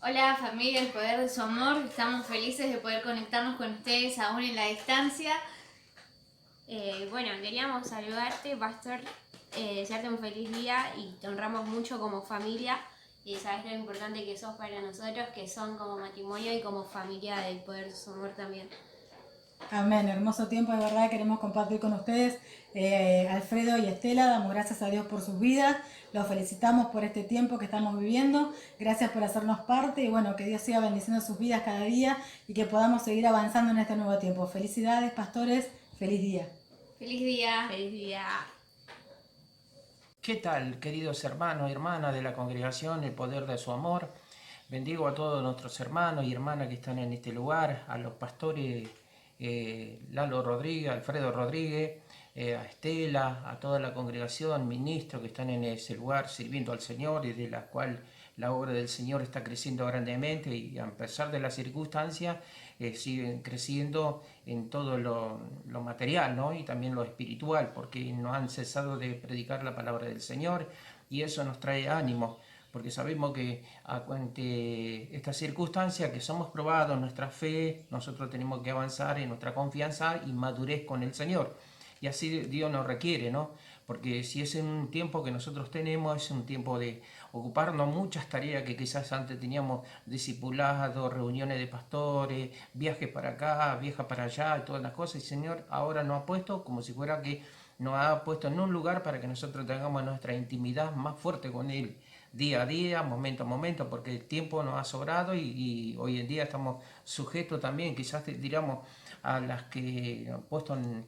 Hola familia, el poder de su amor. Estamos felices de poder conectarnos con ustedes aún en la distancia. Bueno, queríamos saludarte, Pastor, desearte un feliz día y te honramos mucho como familia y sabes lo importante que sos para nosotros, que son como matrimonio y como familia del poder de su amor también. Amén, hermoso tiempo, de verdad queremos compartir con ustedes. Alfredo y Estela, damos gracias a Dios por sus vidas, los felicitamos por este tiempo que estamos viviendo, gracias por hacernos parte y bueno, que Dios siga bendiciendo sus vidas cada día y que podamos seguir avanzando en este nuevo tiempo. Felicidades, pastores, feliz día. Feliz día. Feliz día. ¿Qué tal, queridos hermanos y hermanas de la congregación, el poder de su amor? Bendigo a todos nuestros hermanos y hermanas que están en este lugar, a los pastores Lalo Rodríguez, Alfredo Rodríguez, a Estela, a toda la congregación, ministros que están en ese lugar sirviendo al Señor y de la cual la obra del Señor está creciendo grandemente y a pesar de las circunstancias siguen creciendo en todo lo material, ¿no? Y también lo espiritual, porque no han cesado de predicar la palabra del Señor y eso nos trae ánimo, porque sabemos que ante esta circunstancia que somos probados en nuestra fe, nosotros tenemos que avanzar en nuestra confianza y madurez con el Señor. Y así Dios nos requiere, ¿no? Porque si es un tiempo que nosotros tenemos, es un tiempo de ocuparnos muchas tareas que quizás antes teníamos, discipulados, reuniones de pastores, viajes para acá, viajes para allá, y todas las cosas. Y el Señor ahora nos ha puesto como si fuera que nos ha puesto en un lugar para que nosotros tengamos nuestra intimidad más fuerte con Él, día a día, momento a momento, porque el tiempo nos ha sobrado y hoy en día estamos sujetos también, quizás diríamos, a las que han puesto en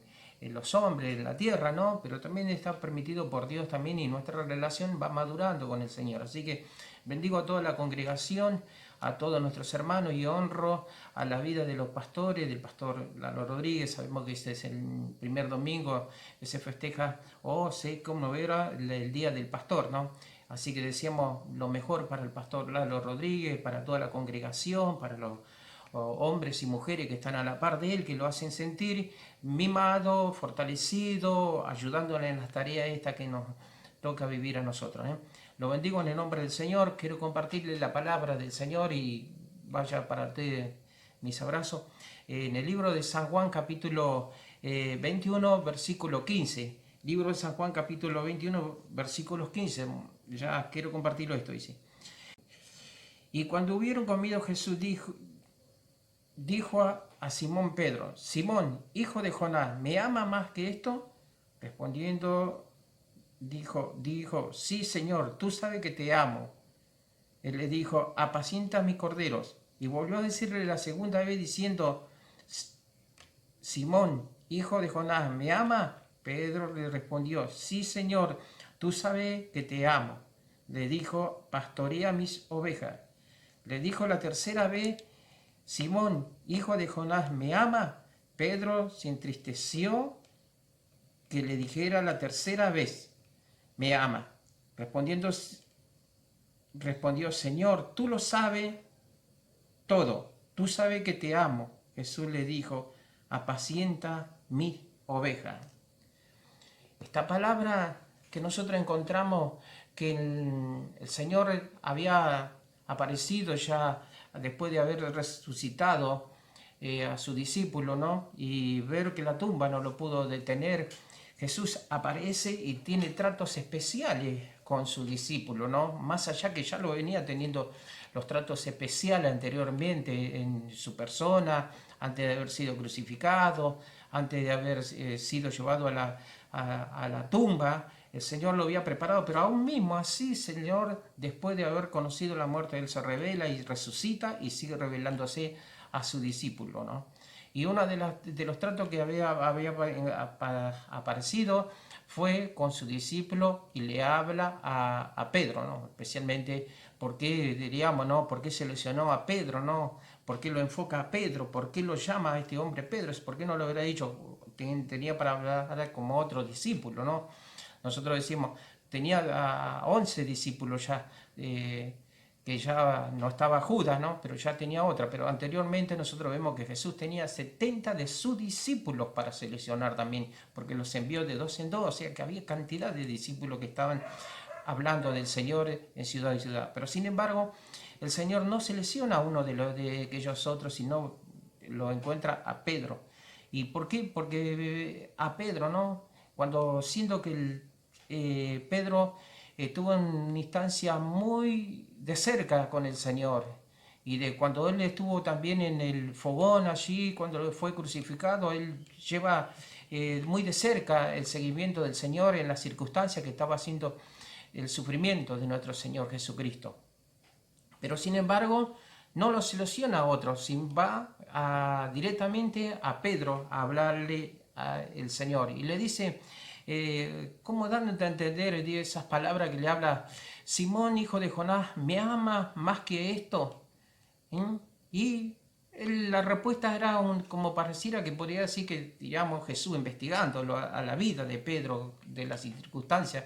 los hombres, en la tierra, ¿no? Pero también está permitido por Dios también y nuestra relación va madurando con el Señor. Así que bendigo a toda la congregación, a todos nuestros hermanos y honro a la vida de los pastores, del pastor Lalo Rodríguez. Sabemos que este es el primer domingo que se festeja o se conmemora el Día del Pastor, ¿no? Así que decíamos lo mejor para el pastor Lalo Rodríguez, para toda la congregación, para los hombres y mujeres que están a la par de él, que lo hacen sentir mimado, fortalecido, ayudándole en las tareas estas que nos toca vivir a nosotros. Lo bendigo en el nombre del Señor, quiero compartirle la palabra del Señor y vaya para ustedes mis abrazos. En el libro de San Juan capítulo 21, versículo 15. Libro de San Juan capítulo 21, versículos 15. Ya quiero compartirlo esto, dice. Y cuando hubieron comido, Jesús dijo a Simón Pedro: Simón, hijo de Jonás, ¿me ama más que esto? Respondiendo, dijo, sí, Señor, tú sabes que te amo. Él le dijo: apacienta mis corderos. Y volvió a decirle la segunda vez diciendo: Simón, hijo de Jonás, ¿me ama? Pedro le respondió: sí, Señor, tú sabes que te amo. Le dijo: pastorea mis ovejas. Le dijo la tercera vez: Simón, hijo de Jonás, ¿me ama? Pedro se entristeció que le dijera la tercera vez: me ama. Respondiendo, respondió: Señor, tú lo sabes todo, tú sabes que te amo. Jesús le dijo: apacienta mis ovejas. Esta palabra que nosotros encontramos que el Señor había aparecido ya después de haber resucitado a su discípulo, ¿no? Y ver que la tumba no lo pudo detener, Jesús aparece y tiene tratos especiales con su discípulo, ¿no? Más allá que ya lo venía teniendo los tratos especiales anteriormente en su persona, antes de haber sido crucificado, antes de haber sido llevado a la tumba. El Señor lo había preparado, pero aún mismo así, Señor, después de haber conocido la muerte, Él se revela y resucita y sigue revelándose a su discípulo, ¿no? Y uno de los tratos que había aparecido fue con su discípulo y le habla a Pedro, ¿no? Especialmente porque, diríamos, ¿no? ¿Por qué seleccionó a Pedro, ¿no? ¿Por qué lo enfoca a Pedro? ¿Por qué lo llama a este hombre Pedro? ¿Por qué no lo hubiera dicho? Tenía para hablar como otro discípulo, ¿no? Nosotros decimos, tenía 11 discípulos ya, que ya no estaba Judas, ¿no? Pero ya tenía otra. Pero anteriormente nosotros vemos que Jesús tenía 70 de sus discípulos para seleccionar también, porque los envió de dos en dos, o sea que había cantidad de discípulos que estaban hablando del Señor en ciudad y ciudad. Pero sin embargo, el Señor no selecciona a uno de aquellos otros, sino lo encuentra a Pedro. ¿Y por qué? Porque a Pedro, ¿no? Cuando siendo que Pedro tuvo una instancia muy de cerca con el Señor, y de cuando él estuvo también en el fogón allí, cuando fue crucificado, él lleva muy de cerca el seguimiento del Señor en las circunstancias que estaba haciendo el sufrimiento de nuestro Señor Jesucristo. Pero sin embargo, no lo selecciona a otros, sino va directamente a Pedro a hablarle al Señor. Y le dice, como dándote a entender esas palabras que le habla, Simón, hijo de Jonás, ¿me ama más que esto? Y la respuesta era como pareciera que podría decir que, digamos, Jesús investigando a la vida de Pedro, de las circunstancias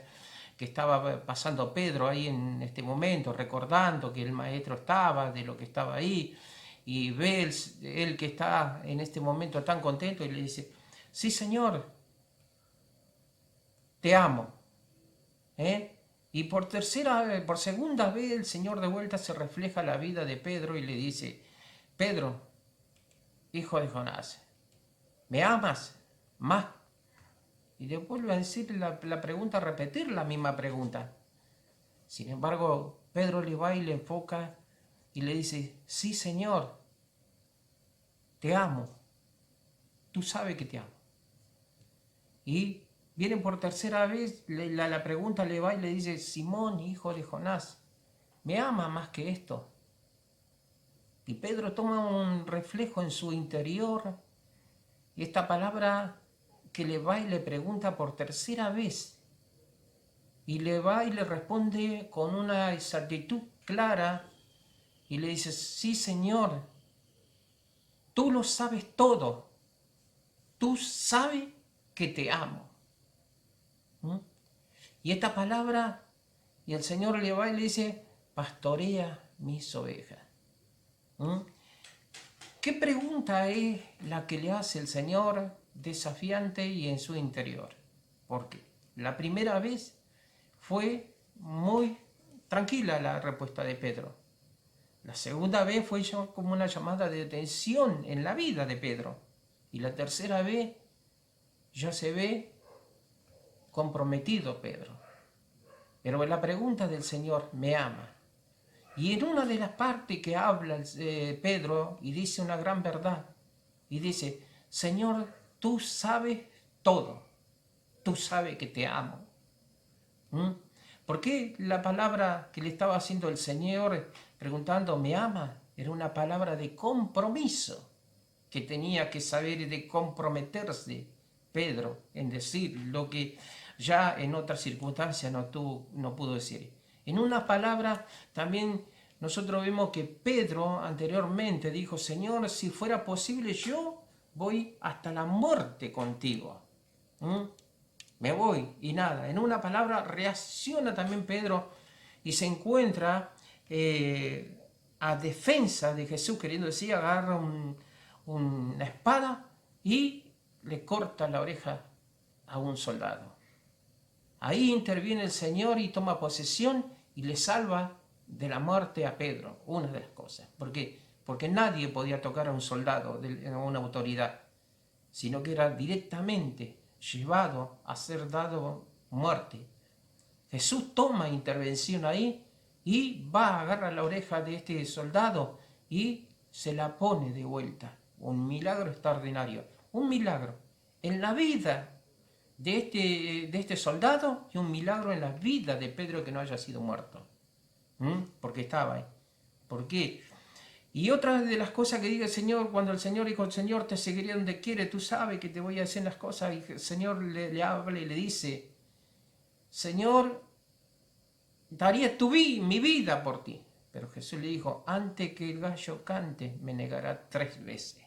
que estaba pasando Pedro ahí en este momento, recordando que el maestro estaba, de lo que estaba ahí, y ve él que está en este momento tan contento y le dice, sí Señor, te amo. Y por segunda vez el Señor de vuelta se refleja la vida de Pedro y le dice, Pedro, hijo de Jonás, ¿me amas más? Y le vuelve a decir la pregunta, a repetir la misma pregunta. Sin embargo, Pedro le va y le enfoca y le dice, sí Señor, te amo, tú sabes que te amo. Y viene por tercera vez, la pregunta le va y le dice, Simón, hijo de Jonás, ¿me ama más que esto? Y Pedro toma un reflejo en su interior y esta palabra que le va y le pregunta por tercera vez y le va y le responde con una exactitud clara y le dice, sí Señor, tú lo sabes todo, tú sabes que te amo. Y esta palabra, y el Señor le va y le dice, pastorea mis ovejas. ¿Qué pregunta es la que le hace el Señor desafiante y en su interior? Porque la primera vez fue muy tranquila la respuesta de Pedro. La segunda vez fue como una llamada de atención en la vida de Pedro. Y la tercera vez ya se ve comprometido Pedro. Pero la pregunta del Señor, ¿me ama? Y en una de las partes que habla Pedro y dice una gran verdad, y dice, Señor, tú sabes todo, tú sabes que te amo. ¿Por qué la palabra que le estaba haciendo el Señor preguntando, ¿me ama? Era una palabra de compromiso, que tenía que saber de comprometerse Pedro en decir lo que ya en otras circunstancias no pudo decir. En una palabra también nosotros vemos que Pedro anteriormente dijo, Señor, si fuera posible yo voy hasta la muerte contigo. Me voy y nada. En una palabra reacciona también Pedro y se encuentra a defensa de Jesús, queriendo decir, agarra una espada y le corta la oreja a un soldado. Ahí interviene el Señor y toma posesión y le salva de la muerte a Pedro, una de las cosas. ¿Por qué? Porque nadie podía tocar a un soldado, a una autoridad, sino que era directamente llevado a ser dado muerte. Jesús toma intervención ahí y va a agarrar la oreja de este soldado y se la pone de vuelta. Un milagro extraordinario, un milagro en la vida de este soldado y un milagro en la vida de Pedro que no haya sido muerto. Porque estaba ahí. ¿Por qué? Y otra de las cosas que diga el Señor, cuando el Señor dijo, el Señor te seguiré donde quiere, tú sabes que te voy a hacer las cosas, y el Señor le habla y le dice, Señor, daría mi vida por ti. Pero Jesús le dijo, antes que el gallo cante, me negará 3 veces.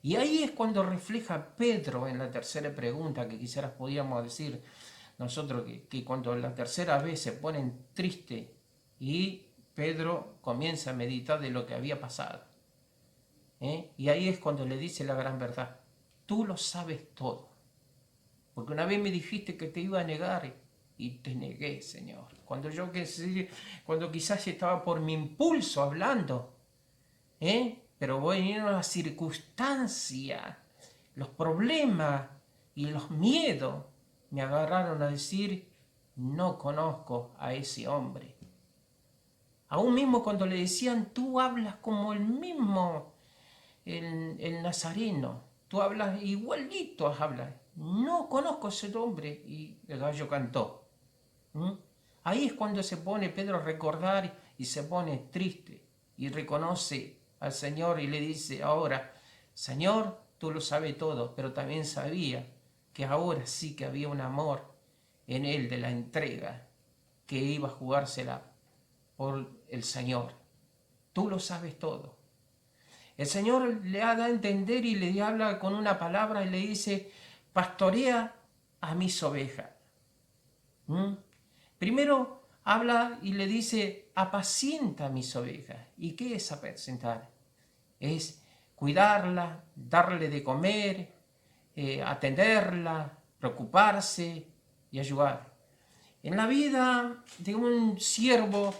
Y ahí es cuando refleja Pedro en la tercera pregunta, que quizás podíamos decir nosotros, que cuando la tercera vez se ponen triste y Pedro comienza a meditar de lo que había pasado. Y ahí es cuando le dice la gran verdad. Tú lo sabes todo. Porque una vez me dijiste que te iba a negar y te negué, Señor. Cuando quizás estaba por mi impulso hablando, pero vinieron las circunstancias, los problemas y los miedos me agarraron a decir, no conozco a ese hombre. Aún mismo cuando le decían, tú hablas como el mismo, el nazareno, tú hablas igualito, hablas. No conozco a ese hombre. Y el gallo cantó. Ahí es cuando se pone Pedro a recordar y se pone triste y reconoce al Señor y le dice ahora, Señor, tú lo sabes todo, pero también sabía que ahora sí que había un amor en él de la entrega, que iba a jugársela por el Señor. Tú lo sabes todo. El Señor le ha dado a entender y le habla con una palabra y le dice, pastorea a mis ovejas. Primero habla y le dice, apacienta a mis ovejas. ¿Y qué es apacentar? Es cuidarla, darle de comer, atenderla, preocuparse y ayudar. En la vida de un siervo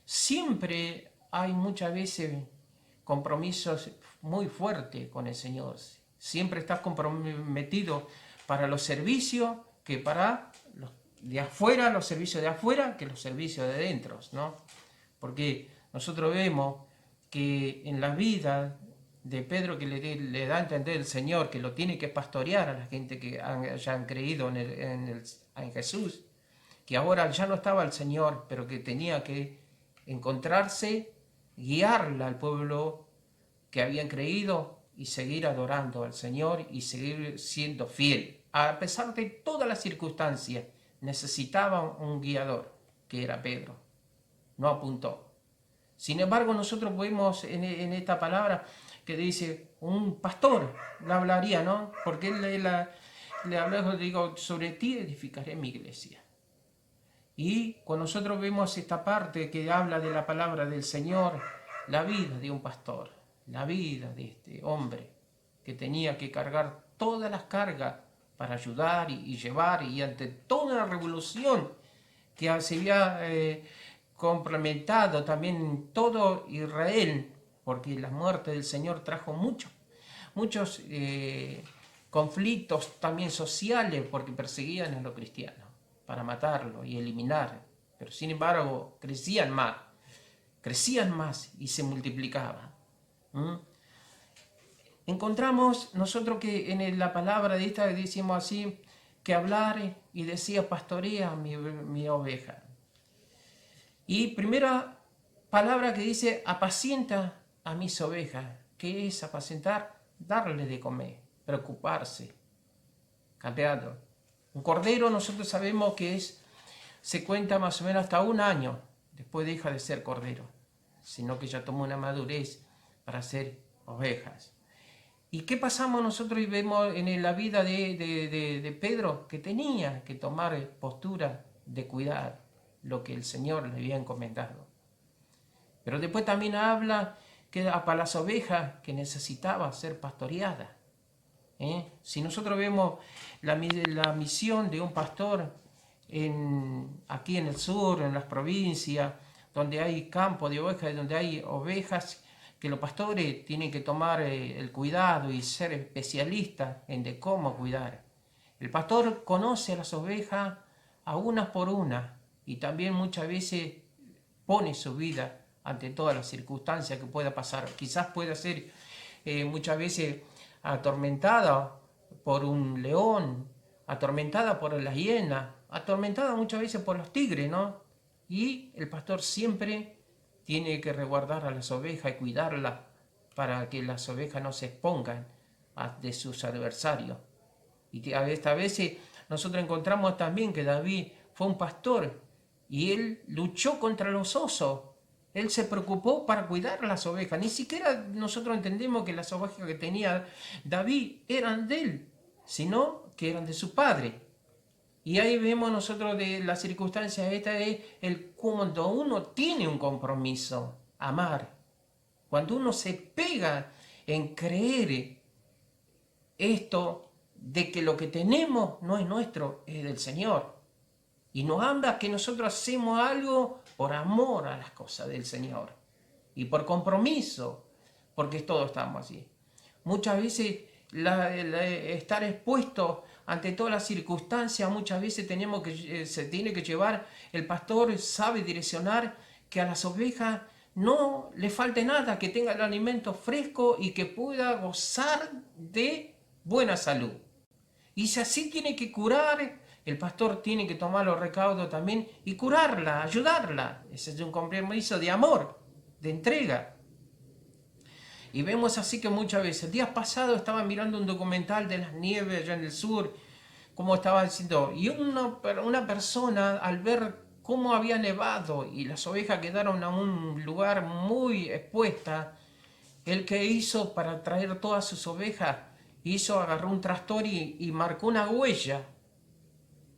siempre hay muchas veces compromisos muy fuertes con el Señor. Siempre estás comprometido para los servicios que para los de afuera, los servicios de afuera, que los servicios de adentro, ¿no? Porque nosotros vemos que en la vida de Pedro, que le da a entender el Señor, que lo tiene que pastorear a la gente que hayan creído en Jesús, que ahora ya no estaba el Señor, pero que tenía que encontrarse, guiarla al pueblo que habían creído y seguir adorando al Señor y seguir siendo fiel. A pesar de todas las circunstancias, necesitaba un guiador, que era Pedro. No apuntó. Sin embargo, nosotros vemos en esta palabra que dice, un pastor le hablaría, ¿no? Porque él le habló, digo, sobre ti edificaré mi iglesia. Y cuando nosotros vemos esta parte que habla de la palabra del Señor, la vida de un pastor, la vida de este hombre que tenía que cargar todas las cargas para ayudar y llevar, y ante toda la revolución que se había complementado también en todo Israel, porque la muerte del Señor trajo muchos conflictos también sociales, porque perseguían a los cristianos para matarlo y eliminar, pero sin embargo crecían más y se multiplicaban. Encontramos nosotros que en la palabra de esta decimos así, que hablar y decía pastorea mi oveja. Y primera palabra que dice apacienta a mis ovejas. ¿Qué es apacentar? Darle de comer, preocuparse, cambiando. Un cordero nosotros sabemos que se cuenta más o menos hasta 1 año, después deja de ser cordero, sino que ya toma una madurez para ser ovejas. ¿Y qué pasamos nosotros y vemos en la vida de Pedro? Que tenía que tomar postura de cuidar lo que el Señor le había encomendado. Pero después también habla que para las ovejas que necesitaba ser pastoreadas. Si nosotros vemos la misión de un pastor aquí en el sur, en las provincias, donde hay campo de ovejas, donde hay ovejas, que los pastores tienen que tomar el cuidado y ser especialistas en de cómo cuidar. El pastor conoce a las ovejas a unas por una y también muchas veces pone su vida ante todas las circunstancias que pueda pasar. Quizás pueda ser muchas veces atormentada por un león, atormentada por la hiena, atormentada muchas veces por los tigres, ¿no? Y el pastor siempre tiene que resguardar a las ovejas y cuidarlas para que las ovejas no se expongan de sus adversarios. Y a veces nosotros encontramos también que David fue un pastor y él luchó contra los osos. Él se preocupó para cuidar las ovejas. Ni siquiera nosotros entendemos que las ovejas que tenía David eran de él, sino que eran de su padre. Y ahí vemos nosotros de la circunstancia esta es cuando uno tiene un compromiso, amar. Cuando uno se pega en creer esto de que lo que tenemos no es nuestro, es del Señor. Y nos habla que nosotros hacemos algo por amor a las cosas del Señor y por compromiso, porque todos estamos así. Muchas veces estar expuesto ante todas las circunstancias, muchas veces se tiene que llevar, el pastor sabe direccionar que a las ovejas no le falte nada, que tenga el alimento fresco y que pueda gozar de buena salud. Y si así tiene que curar, el pastor tiene que tomar los recaudos también y curarla, ayudarla. Ese es un compromiso de amor, de entrega. Y vemos así que muchas veces, días pasados estaba mirando un documental de las nieves allá en el sur, como estaba diciendo, y una persona al ver cómo había nevado y las ovejas quedaron a un lugar muy expuesta, el que hizo para traer todas sus ovejas, agarró un tractor y marcó una huella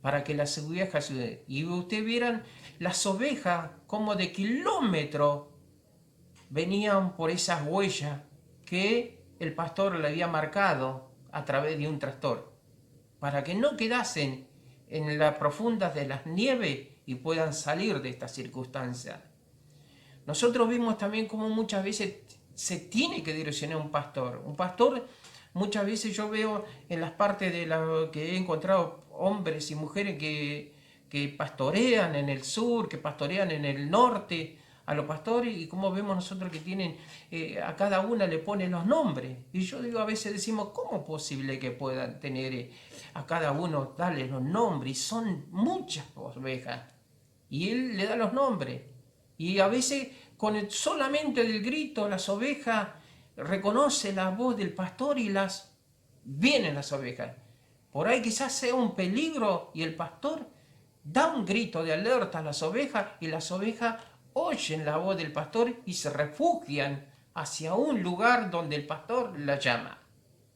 para que las ovejas, y ustedes vieran las ovejas como de kilómetros venían por esas huellas que el pastor le había marcado a través de un tractor, para que no quedasen en las profundas de las nieves y puedan salir de estas circunstancias. Nosotros vimos también cómo muchas veces se tiene que direccionar un pastor. Un pastor, muchas veces yo veo en las partes de la que he encontrado hombres y mujeres que pastorean en el sur, que pastorean en el norte, a los pastores, y como vemos nosotros que tienen, a cada una le ponen los nombres. Y yo digo, a veces decimos, ¿cómo es posible que puedan tener a cada uno, darle los nombres? Y son muchas ovejas. Y él le da los nombres. Y a veces, solamente del grito, las ovejas reconocen la voz del pastor y vienen las ovejas. Por ahí quizás sea un peligro y el pastor da un grito de alerta a las ovejas y las ovejas oyen la voz del pastor y se refugian hacia un lugar donde el pastor la llama.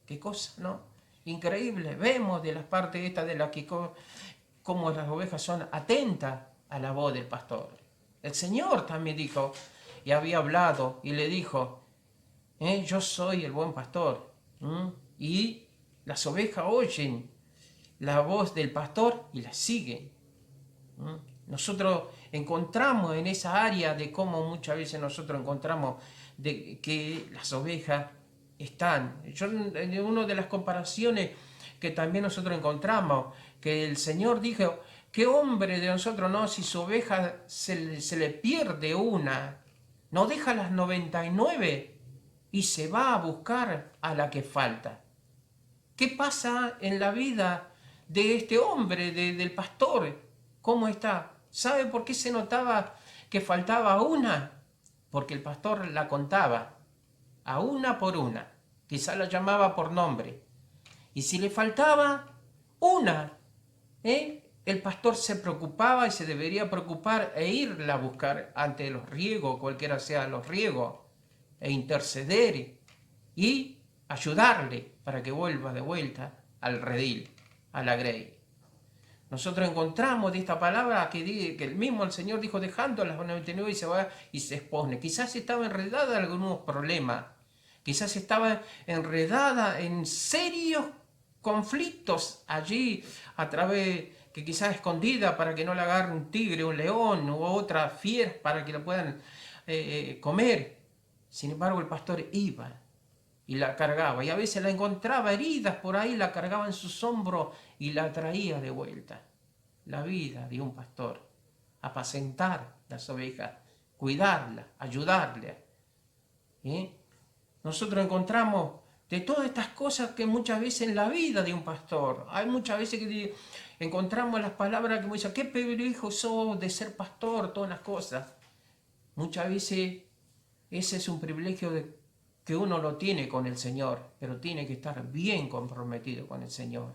Qué cosa, ¿no? Increíble. Vemos de las partes estas de las que como las ovejas son atentas a la voz del pastor. El Señor también dijo y había hablado y le dijo, yo soy el buen pastor. Y las ovejas oyen la voz del pastor y la siguen. Nosotros encontramos en esa área de cómo muchas veces nosotros encontramos de que las ovejas están. En una de las comparaciones que también nosotros encontramos, que el Señor dijo, ¿qué hombre de nosotros no, si su oveja se le pierde una, no deja las 99 y se va a buscar a la que falta? ¿Qué pasa en la vida de este hombre, del pastor? ¿Cómo está? ¿Sabe por qué se notaba que faltaba una? Porque el pastor la contaba, a una por una. Quizá la llamaba por nombre. Y si le faltaba una, el pastor se preocupaba y se debería preocupar e irla a buscar ante los riegos, cualquiera sea los riegos, e interceder y ayudarle para que vuelva de vuelta al redil, a la grey. Nosotros encontramos de esta palabra que el mismo el Señor dijo, dejando las 99 y se va y se expone. Quizás estaba enredada en algunos problemas, quizás estaba enredada en serios conflictos allí, a través, que quizás escondida para que no la agarre un tigre, un león u otra fiera para que la puedan comer. Sin embargo, el pastor iba y la cargaba, y a veces la encontraba heridas por ahí, la cargaba en sus hombros y la traía de vuelta. La vida de un pastor, apacentar las ovejas, cuidarlas, ayudarle. Nosotros encontramos de todas estas cosas que muchas veces en la vida de un pastor, hay muchas veces que encontramos las palabras que me dicen, qué privilegio sos de ser pastor, todas las cosas. Muchas veces ese es un privilegio que uno lo tiene con el Señor, pero tiene que estar bien comprometido con el Señor.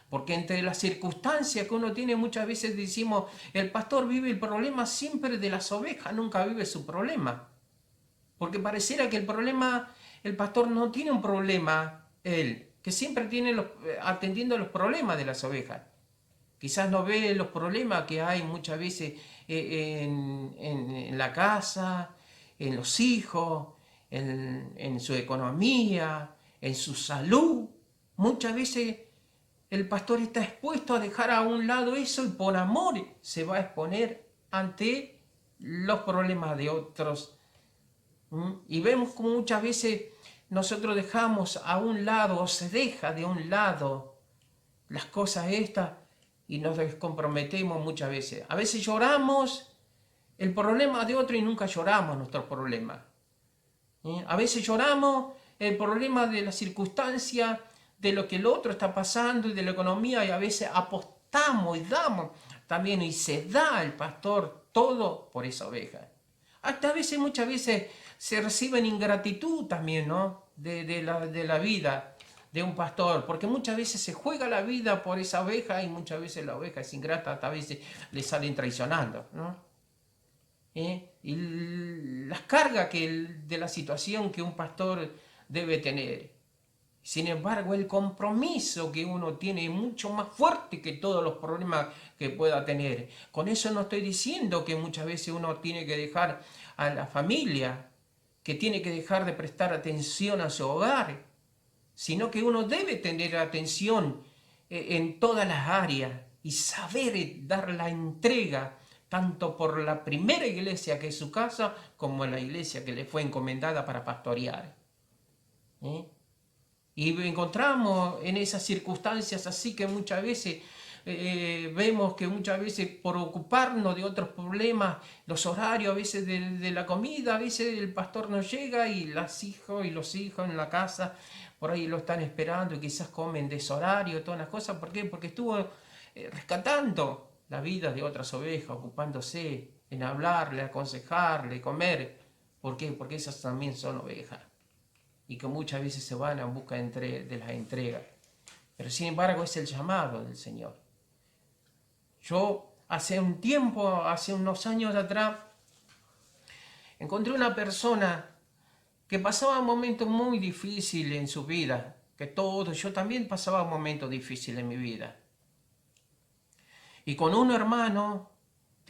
Porque entre las circunstancias que uno tiene, muchas veces decimos, el pastor vive el problema siempre de las ovejas, nunca vive su problema. Porque pareciera que el pastor no tiene un problema, él, que siempre tiene atendiendo los problemas de las ovejas. Quizás no ve los problemas que hay muchas veces en la casa, en los hijos, en su economía, en su salud. Muchas veces el pastor está expuesto a dejar a un lado eso y por amor se va a exponer ante los problemas de otros. Y vemos como muchas veces nosotros dejamos a un lado o se deja de un lado las cosas estas y nos descomprometemos muchas veces. A veces lloramos el problema de otro y nunca lloramos nuestros problemas. A veces lloramos el problema de la circunstancia, de lo que el otro está pasando y de la economía, y a veces apostamos y damos también, y se da al pastor todo por esa oveja. Hasta a veces, muchas veces, se reciben ingratitud también, ¿no? De la vida de un pastor, porque muchas veces se juega la vida por esa oveja y muchas veces la oveja es ingrata, hasta a veces le salen traicionando, ¿no? Y las cargas de la situación que un pastor debe tener. Sin embargo, el compromiso que uno tiene es mucho más fuerte que todos los problemas que pueda tener. Con eso no estoy diciendo que muchas veces uno tiene que dejar a la familia, que tiene que dejar de prestar atención a su hogar, sino que uno debe tener atención en todas las áreas y saber dar la entrega tanto por la primera iglesia que es su casa, como la iglesia que le fue encomendada para pastorear. Y encontramos en esas circunstancias así que muchas veces vemos que muchas veces por ocuparnos de otros problemas, los horarios a veces de la comida, a veces el pastor no llega y los hijos en la casa por ahí lo están esperando y quizás comen deshorario, todas las cosas. ¿Por qué? Porque estuvo rescatando la vida de otras ovejas, ocupándose en hablarle, aconsejarle, comer. ¿Por qué? Porque esas también son ovejas y que muchas veces se van en busca de las entregas. Pero sin embargo es el llamado del Señor. Yo hace un tiempo, hace unos años atrás, encontré una persona que pasaba momentos muy difíciles en su vida, yo también pasaba momentos difíciles en mi vida. Y con un hermano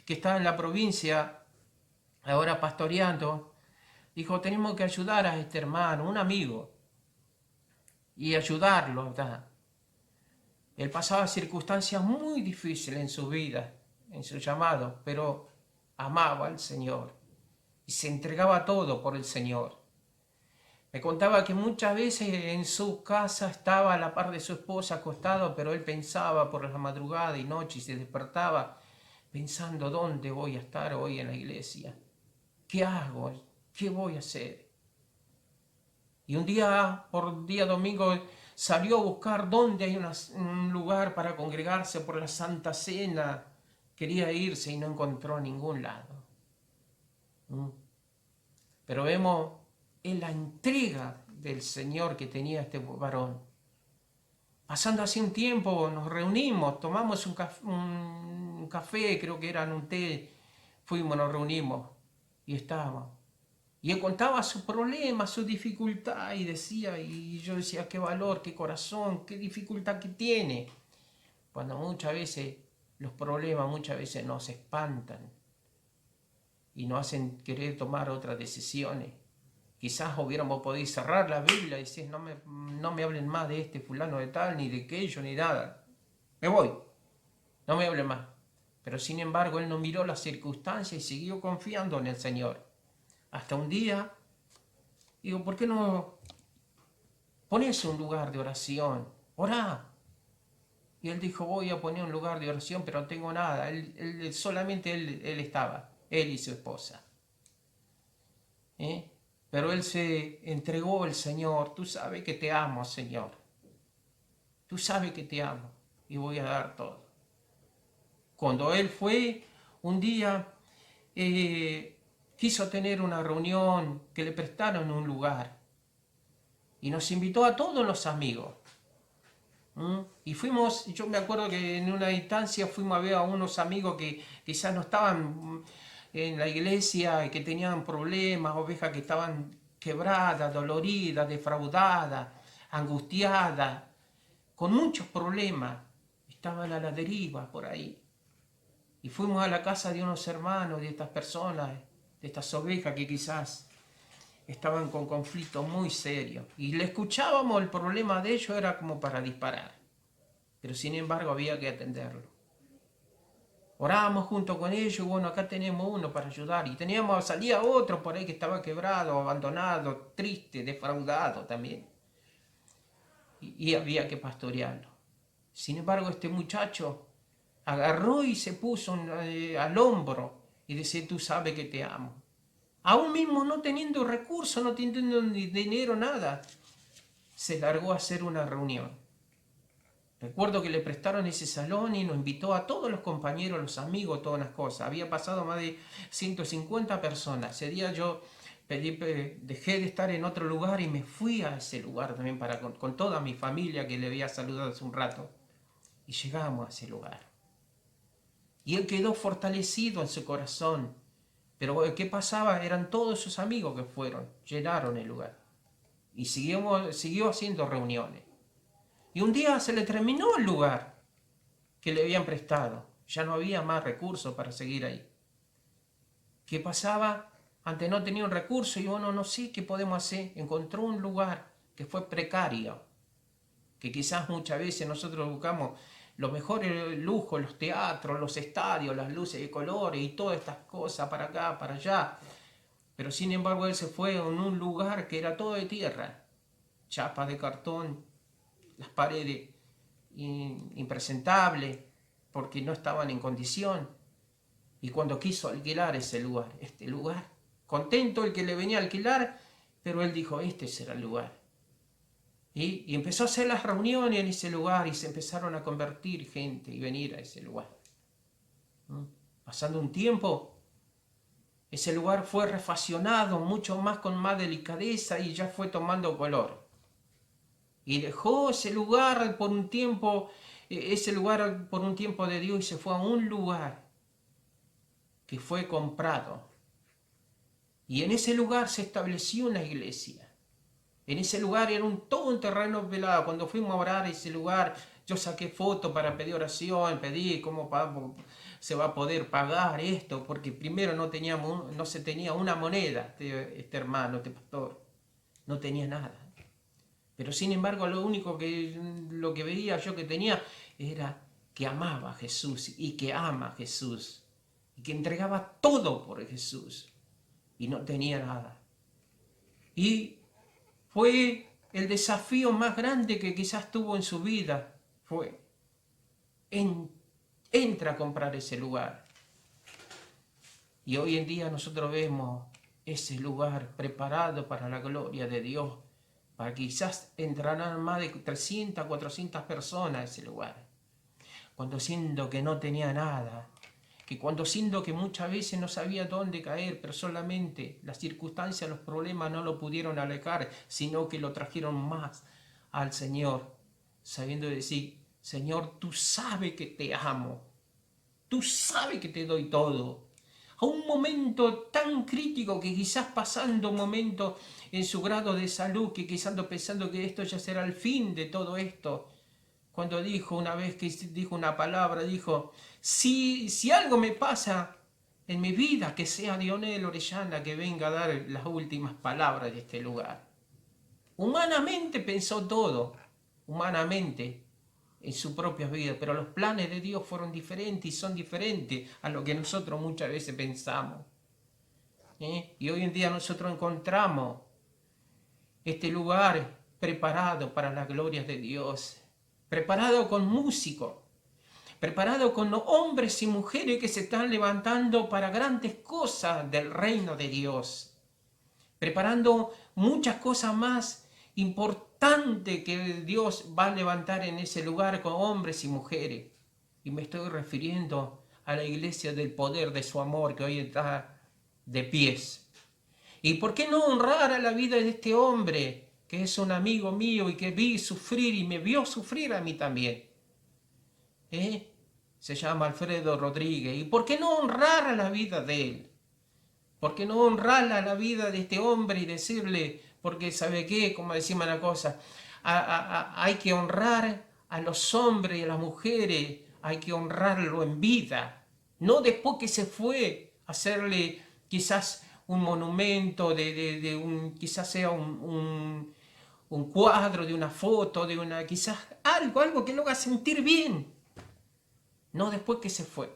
que estaba en la provincia, ahora pastoreando, dijo, tenemos que ayudar a este hermano, un amigo, y ayudarlo, ¿verdad? Él pasaba circunstancias muy difíciles en su vida, en su llamado, pero amaba al Señor y se entregaba todo por el Señor. Me contaba que muchas veces en su casa estaba a la par de su esposa acostado, pero él pensaba por la madrugada y noche y se despertaba pensando, ¿dónde voy a estar hoy en la iglesia? ¿Qué hago? ¿Qué voy a hacer? Y un día, por día domingo, salió a buscar dónde hay un lugar para congregarse por la Santa Cena. Quería irse y no encontró ningún lado. Pero vemos en la entrega del Señor que tenía este varón. Pasando así un tiempo, nos reunimos, tomamos un café, creo que era un té, nos reunimos y estábamos. Y él contaba su problema, su dificultad y yo decía, qué valor, qué corazón, qué dificultad que tiene. Cuando muchas veces los problemas nos espantan y nos hacen querer tomar otras decisiones. Quizás hubiéramos podido cerrar la Biblia y decir, no me hablen más de este fulano de tal, ni de aquello, ni nada. Me voy, no me hablen más. Pero sin embargo, él no miró las circunstancias y siguió confiando en el Señor. Hasta un día, digo, ¿por qué no pones un lugar de oración? Orá. Y él dijo, voy a poner un lugar de oración, pero no tengo nada. Solamente él estaba, él y su esposa. Pero él se entregó al Señor. Tú sabes que te amo, Señor. Tú sabes que te amo y voy a dar todo. Cuando él fue, un día quiso tener una reunión, que le prestaron un lugar. Y nos invitó a todos los amigos. Y fuimos, yo me acuerdo que en una instancia fuimos a ver a unos amigos que quizás no estaban en la iglesia y que tenían problemas, ovejas que estaban quebradas, doloridas, defraudadas, angustiadas, con muchos problemas, estaban a la deriva por ahí. Y fuimos a la casa de unos hermanos, de estas personas, de estas ovejas que quizás estaban con conflictos muy serios. Y le escuchábamos, el problema de ellos era como para disparar. pero sin embargo había que atenderlo. Orábamos junto con ellos, bueno, acá tenemos uno para ayudar, y salía otro por ahí que estaba quebrado, abandonado, triste, defraudado también, y había que pastorearlo. Sin embargo, este muchacho agarró y se puso al hombro y decía, tú sabes que te amo. Aún mismo no teniendo recursos, no teniendo ni dinero, nada, se largó a hacer una reunión. Recuerdo que le prestaron ese salón y nos invitó a todos los compañeros, los amigos, todas las cosas. Había pasado más de 150 personas. Ese día yo dejé de estar en otro lugar y me fui a ese lugar también con toda mi familia que le había saludado hace un rato. Y llegamos a ese lugar. Y él quedó fortalecido en su corazón. Pero ¿qué pasaba? Eran todos sus amigos que fueron, llenaron el lugar. Y siguió haciendo reuniones. Y un día se le terminó el lugar que le habían prestado. Ya no había más recursos para seguir ahí. ¿Qué pasaba? Antes no tenía un recurso y bueno, no sé qué podemos hacer. Encontró un lugar que fue precario. Que quizás muchas veces nosotros buscamos los mejores lujos, los teatros, los estadios, las luces de colores y todas estas cosas para acá, para allá. Pero sin embargo él se fue en un lugar que era todo de tierra. Chapas de cartón, las paredes impresentables porque no estaban en condición. Y cuando quiso alquilar este lugar, contento el que le venía a alquilar, pero él dijo, este será el lugar. Y empezó a hacer las reuniones en ese lugar y se empezaron a convertir gente y venir a ese lugar. Pasando un tiempo, ese lugar fue refaccionado mucho más con más delicadeza y ya fue tomando color. Y dejó ese lugar por un tiempo de Dios y se fue a un lugar que fue comprado. Y en ese lugar se estableció una iglesia. En ese lugar era todo un terreno velado. Cuando fuimos a orar a ese lugar, yo saqué fotos para pedir oración, pedí cómo se va a poder pagar esto, porque primero no se tenía una moneda, este hermano, este pastor, no tenía nada. Pero sin embargo, lo que veía yo que tenía era que amaba a Jesús y que ama a Jesús y que entregaba todo por Jesús y no tenía nada. Y fue el desafío más grande que quizás tuvo en su vida, fue, entra a comprar ese lugar. Y hoy en día nosotros vemos ese lugar preparado para la gloria de Dios, para quizás entrarán más de 300, 400 personas a ese lugar. Cuando siento que no tenía nada, cuando siento que muchas veces no sabía dónde caer, pero solamente las circunstancias, los problemas no lo pudieron alejar, sino que lo trajeron más al Señor, sabiendo decir, Señor, tú sabes que te amo, tú sabes que te doy todo. A un momento tan crítico que quizás pasando un momento en su grado de salud, que quizás pensando que esto ya será el fin de todo esto, cuando dijo una vez que dijo una palabra, dijo, si algo me pasa en mi vida, que sea Dionel Orellana que venga a dar las últimas palabras de este lugar. Humanamente pensó todo, humanamente, en su propia vida, pero los planes de Dios fueron diferentes y son diferentes a lo que nosotros muchas veces pensamos. Y hoy en día nosotros encontramos este lugar preparado para la gloria de Dios, preparado con músicos, preparado con hombres y mujeres que se están levantando para grandes cosas del reino de Dios, preparando muchas cosas más importantes que Dios va a levantar en ese lugar con hombres y mujeres. Y me estoy refiriendo a la iglesia del poder de su amor que hoy está de pies. ¿Y por qué no honrar a la vida de este hombre que es un amigo mío y que vi sufrir y me vio sufrir a mí también? Se llama Alfredo Rodríguez. ¿Y por qué no honrar a la vida de él? ¿Por qué no honrar a la vida de este hombre y decirle, porque sabe qué, como decimos la cosa, hay que honrar a los hombres y a las mujeres, hay que honrarlo en vida, no después que se fue a hacerle quizás un monumento, quizás sea un cuadro, de una foto, de una quizás algo que lo haga sentir bien. No después que se fue.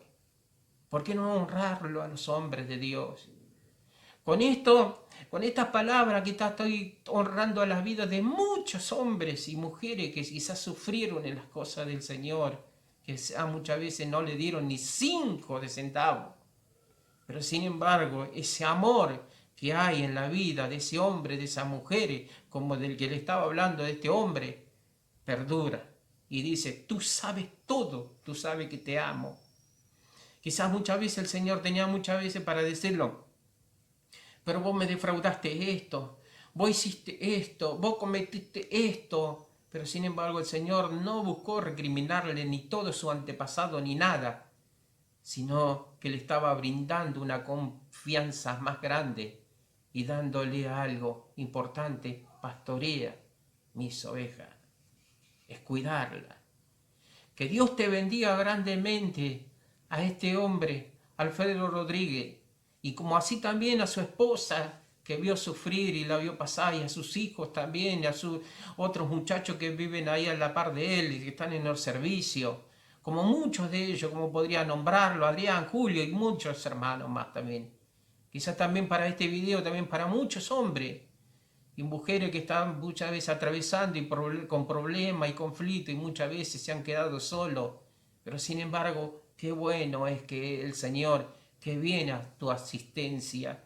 ¿Por qué no honrarlo a los hombres de Dios? Con esto, con estas palabras quizás estoy honrando a las vidas de muchos hombres y mujeres que quizás sufrieron en las cosas del Señor, que muchas veces no le dieron ni 5 centavos. Pero sin embargo, ese amor que hay en la vida de ese hombre, de esa mujer, como del que le estaba hablando, de este hombre, perdura. Y dice, tú sabes todo, tú sabes que te amo. Quizás muchas veces el Señor tenía muchas veces para decirlo, pero vos me defraudaste esto, vos hiciste esto, vos cometiste esto. Pero sin embargo el Señor no buscó recriminarle ni todo su antepasado ni nada, sino que le estaba brindando una confianza más grande y dándole algo importante. Pastorea mis ovejas, es cuidarla. Que Dios te bendiga grandemente a este hombre, Alfredo Rodríguez, y como así también a su esposa, que vio sufrir y la vio pasar, y a sus hijos también, y a sus otros muchachos que viven ahí a la par de él y que están en el servicio, como muchos de ellos, como podría nombrarlo, Adrián, Julio y muchos hermanos más también. Quizás también para este video, también para muchos hombres y mujeres que están muchas veces atravesando con problemas y conflictos y muchas veces se han quedado solos. Pero sin embargo, qué bueno es que el Señor que viene a tu asistencia.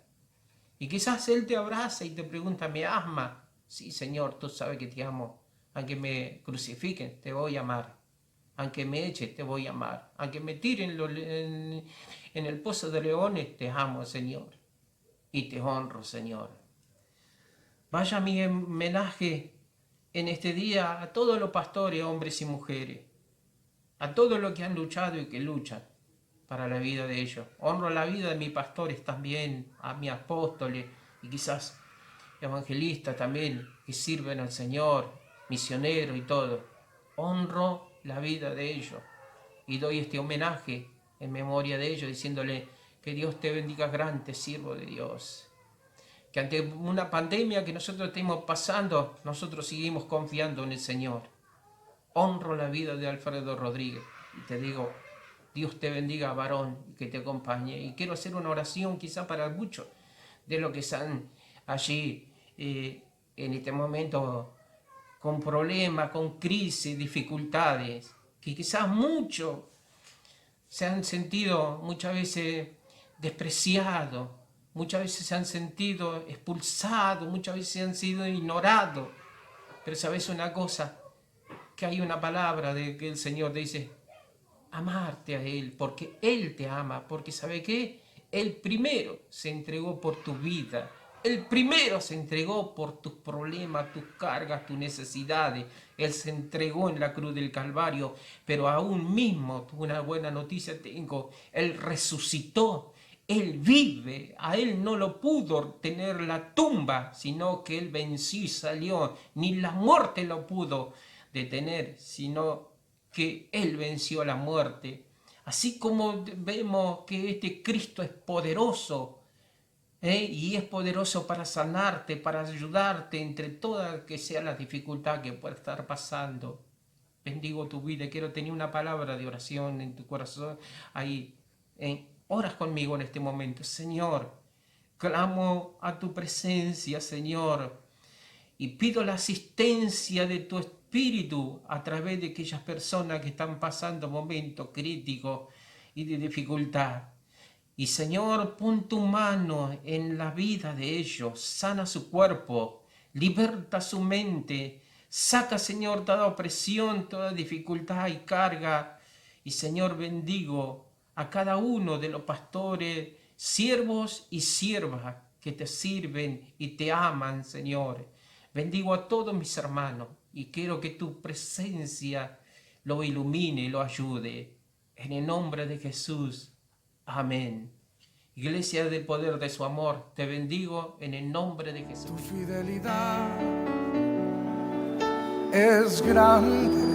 Y quizás Él te abraza y te pregunta, ¿me amas? Sí, Señor, tú sabes que te amo. Aunque me crucifiquen, te voy a amar. Aunque me echen, te voy a amar. Aunque me tiren en el pozo de leones, te amo, Señor. Y te honro, Señor. Vaya mi homenaje en este día a todos los pastores, hombres y mujeres. A todos los que han luchado y que luchan para la vida de ellos. Honro la vida de mis pastores también, a mis apóstoles y quizás evangelistas también que sirven al Señor, misioneros y todo. Honro la vida de ellos y doy este homenaje en memoria de ellos, diciéndole que Dios te bendiga grande, siervo de Dios. Que ante una pandemia que nosotros estemos pasando, nosotros seguimos confiando en el Señor. Honro la vida de Alfredo Rodríguez y te digo, Dios te bendiga, varón, y que te acompañe. Y quiero hacer una oración quizá para muchos de los que están allí en este momento con problemas, con crisis, dificultades, que quizás muchos se han sentido muchas veces despreciados, muchas veces se han sentido expulsados, muchas veces se han sido ignorados. Pero sabes una cosa, que hay una palabra de que el Señor dice, amarte a Él, porque Él te ama, porque ¿sabe qué? Él primero se entregó por tu vida, Él primero se entregó por tus problemas, tus cargas, tus necesidades, Él se entregó en la cruz del Calvario, pero aún mismo, una buena noticia tengo, Él resucitó, Él vive, a Él no lo pudo tener la tumba, sino que Él venció y salió, ni la muerte lo pudo detener, sino que Él venció la muerte. Así como vemos que este Cristo es poderoso, y es poderoso para sanarte, para ayudarte entre toda que sea la dificultad que pueda estar pasando. Bendigo tu vida, quiero tener una palabra de oración en tu corazón. Ahí, oras conmigo en este momento. Señor, clamo a tu presencia, Señor, y pido la asistencia de tu Espíritu a través de aquellas personas que están pasando momentos críticos y de dificultad. Y Señor, pon tu mano en la vida de ellos, sana su cuerpo, liberta su mente, saca, Señor, toda opresión, toda dificultad y carga. Y Señor, bendigo a cada uno de los pastores, siervos y siervas que te sirven y te aman, Señor. Bendigo a todos mis hermanos y quiero que tu presencia lo ilumine y lo ayude. En el nombre de Jesús. Amén. Iglesia del poder de su amor, te bendigo en el nombre de Jesús. Tu fidelidad es grande,